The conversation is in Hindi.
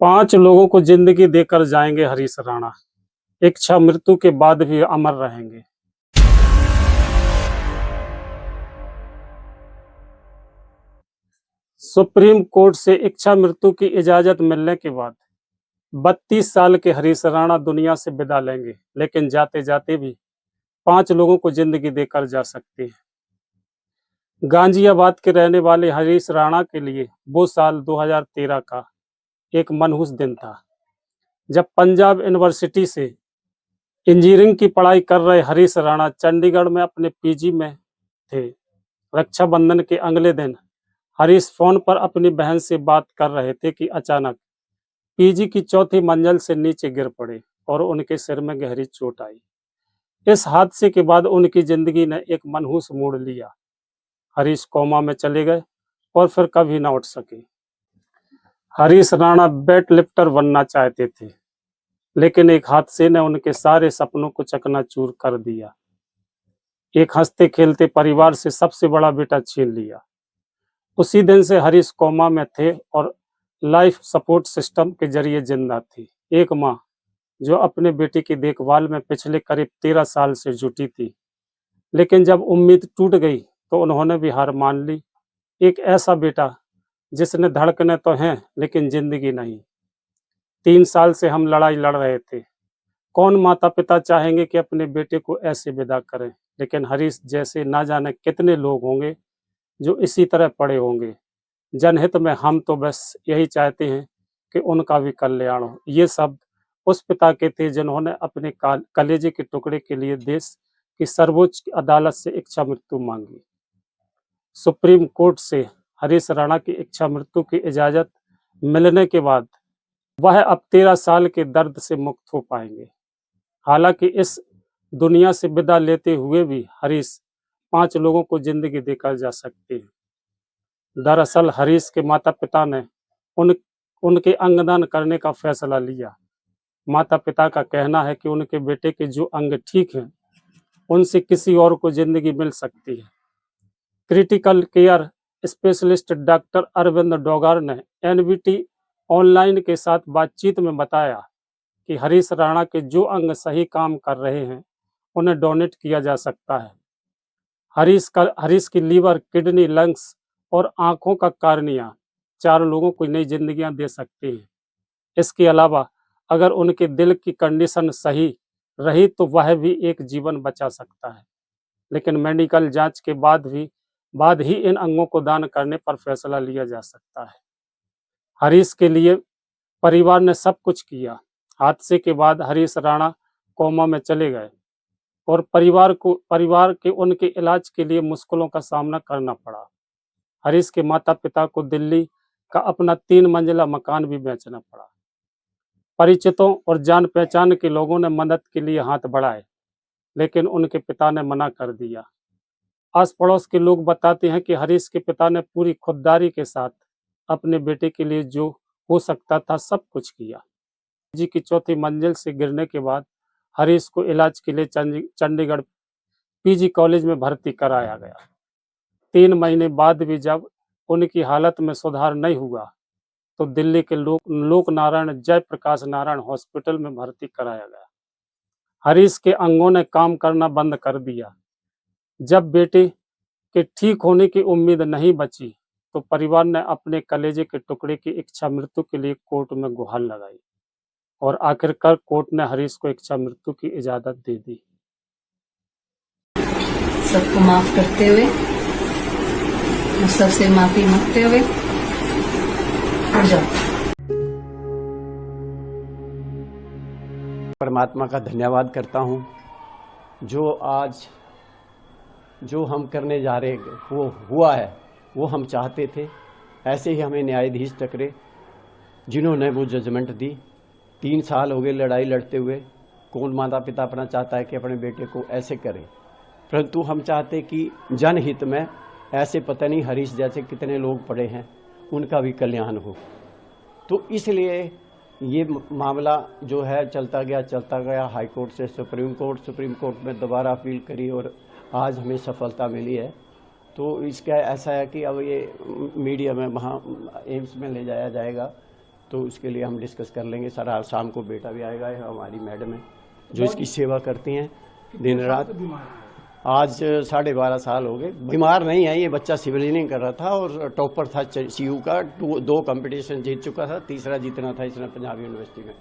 5 लोगों को जिंदगी देकर जाएंगे हरीश राणा। इच्छा मृत्यु के बाद भी अमर रहेंगे। सुप्रीम कोर्ट से इच्छा मृत्यु की इजाजत मिलने के बाद 32 साल के हरीश राणा दुनिया से विदा लेंगे, लेकिन जाते जाते भी 5 लोगों को जिंदगी देकर जा सकते हैं। गाजियाबाद के रहने वाले हरीश राणा के लिए वो साल 2013 का एक मनहूस दिन था, जब पंजाब यूनिवर्सिटी से इंजीनियरिंग की पढ़ाई कर रहे हरीश राणा चंडीगढ़ में अपने पीजी में थे। रक्षाबंधन के अगले दिन हरीश फोन पर अपनी बहन से बात कर रहे थे कि अचानक पीजी की 4थी मंजिल से नीचे गिर पड़े और उनके सिर में गहरी चोट आई। इस हादसे के बाद उनकी जिंदगी ने एक मनहूस मोड़ लिया। हरीश कोमा में चले गए और फिर कभी न उठ सके। हरीश राणा वेट लिफ्टर बनना चाहते थे, लेकिन एक हादसे ने उनके सारे सपनों को चकनाचूर कर दिया। एक हंसते खेलते परिवार से सबसे बड़ा बेटा छीन लिया। उसी दिन से हरीश कोमा में थे और लाइफ सपोर्ट सिस्टम के जरिए जिंदा थी। एक माँ जो अपने बेटे की देखभाल में पिछले करीब 13 साल से जुटी थी, लेकिन जब उम्मीद टूट गई तो उन्होंने भी हार मान ली। एक ऐसा बेटा जिसने धड़कने तो हैं लेकिन जिंदगी नहीं। 3 साल से हम लड़ाई लड़ रहे थे। कौन माता पिता चाहेंगे कि अपने बेटे को ऐसे विदा करें, लेकिन हरीश जैसे ना जाने कितने लोग होंगे जो इसी तरह पड़े होंगे। जनहित में हम तो बस यही चाहते हैं कि उनका भी कल्याण हो। ये शब्द उस पिता के थे जिन्होंने अपने कलेजे के टुकड़े के लिए देश की सर्वोच्च अदालत से इच्छा मृत्यु मांगी। सुप्रीम कोर्ट से हरीश राणा की इच्छा मृत्यु की इजाजत मिलने के बाद वह अब 13 साल के दर्द से मुक्त हो पाएंगे। हालांकि इस दुनिया से विदा लेते हुए भी हरीश 5 लोगों को जिंदगी देकर जा सकते हैं। दरअसल हरीश के माता पिता ने उनके अंगदान करने का फैसला लिया। माता पिता का कहना है कि उनके बेटे के जो अंग ठीक हैं, उनसे किसी और को जिंदगी मिल सकती है। Critical care specialist doctor Arvind Dogar ने एनवीटी ऑनलाइन के साथ बातचीत में बताया कि हरीश राणा के जो अंग सही काम कर रहे हैं उन्हें डोनेट किया जा सकता है। हरीश की लीवर, किडनी, लंग्स और आंखों का कार्निया 4 लोगों को नई जिंदगियां दे सकते हैं। इसके अलावा अगर उनके दिल की कंडीशन सही रही तो वह भी एक जीवन बचा सकता है, लेकिन मेडिकल जांच के बाद ही इन अंगों को दान करने पर फैसला लिया जा सकता है। हरीश के लिए परिवार ने सब कुछ किया। हादसे के बाद हरीश राणा कोमा में चले गए और परिवार के उनके इलाज के लिए मुश्किलों का सामना करना पड़ा। हरीश के माता पिता को दिल्ली का अपना 3 मंजिला मकान भी बेचना पड़ा। परिचितों और जान पहचान के लोगों ने मदद के लिए हाथ बढ़ाए, लेकिन उनके पिता ने मना कर दिया। आस पड़ोस के लोग बताते हैं कि हरीश के पिता ने पूरी खुददारी के साथ अपने बेटे के लिए जो हो सकता था सब कुछ किया। जी की 4थी मंजिल से गिरने के बाद हरीश को इलाज के लिए चंडीगढ़ पीजी कॉलेज में भर्ती कराया गया। 3 महीने बाद भी जब उनकी हालत में सुधार नहीं हुआ तो दिल्ली के लोक नारायण जयप्रकाश नारायण हॉस्पिटल में भर्ती कराया गया। हरीश के अंगों ने काम करना बंद कर दिया। जब बेटे के ठीक होने की उम्मीद नहीं बची तो परिवार ने अपने कलेजे के टुकड़े की इच्छा मृत्यु के लिए कोर्ट में गुहार लगाई और आखिरकार कोर्ट ने हरीश को इच्छा मृत्यु की इजाजत दे दी। सबको माफ करते हुए, सबसे माफी मांगते हुए उठ जाओ। परमात्मा का धन्यवाद करता हूँ जो हम करने जा रहे वो हुआ है, वो हम चाहते थे। ऐसे ही हमें न्यायाधीश टकरे जिन्होंने वो जजमेंट दी। 3 साल हो गए लड़ाई लड़ते हुए। कौन माता पिता अपना चाहता है कि अपने बेटे को ऐसे करे, परंतु हम चाहते कि जनहित में ऐसे पता नहीं हरीश जैसे कितने लोग पड़े हैं, उनका भी कल्याण हो। तो इसलिए ये मामला जो है चलता गया हाई कोर्ट से सुप्रीम कोर्ट में दोबारा अपील करी और आज हमें सफलता मिली है। तो इसका ऐसा है कि अब ये मीडिया में वहाँ एम्स में ले जाया जाएगा तो उसके लिए हम डिस्कस कर लेंगे सर। आज शाम को बेटा भी आएगा, हमारी मैडम है जो इसकी सेवा करती हैं दिन रात। आज 12.5 साल हो गए। बीमार नहीं है, ये बच्चा सिविल इंजीनियरिंग कर रहा था और टॉपर था CU का, 2 कंपटीशन जीत चुका था, तीसरा जीतना था इसने पंजाब यूनिवर्सिटी में।